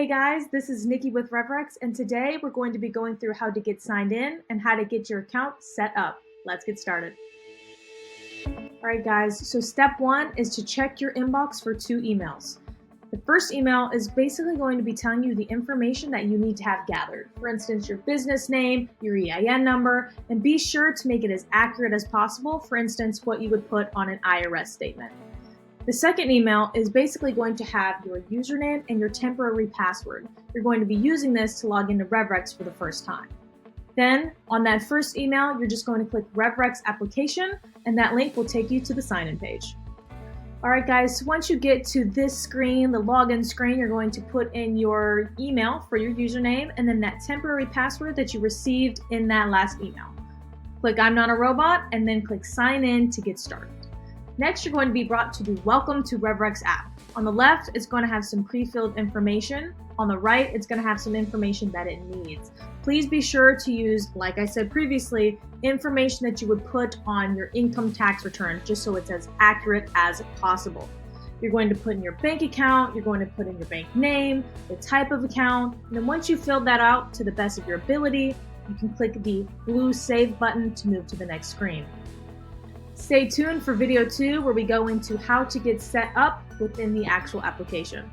Hey guys, this is Nikki with RevRex, and today we're going to be going through how to get signed in and how to get your account set up. Let's get started. Alright guys, so step one is to check your inbox for 2 emails. The first email is basically going to be telling you the information that you need to have gathered. For instance, your business name, your EIN number, and be sure to make it as accurate as possible. For instance, what you would put on an IRS statement. The second email is basically going to have your username and your temporary password. You're going to be using this to log into RevRex for the first time. Then, on that first email, you're just going to click RevRex application, and that link will take you to the sign-in page. Alright guys, so once you get to this screen, the login screen, you're going to put in your email for your username and then that temporary password that you received in that last email. Click I'm not a robot and then click sign in to get started. Next, you're going to be brought to the Welcome to RevRex app. On the left, it's going to have some pre-filled information. On the right, it's going to have some information that it needs. Please be sure to use, like I said previously, information that you would put on your income tax return, just so it's as accurate as possible. You're going to put in your bank account, you're going to put in your bank name, the type of account, and then once you've filled that out to the best of your ability, you can click the blue Save button to move to the next screen. Stay tuned for video 2 where we go into how to get set up within the actual application.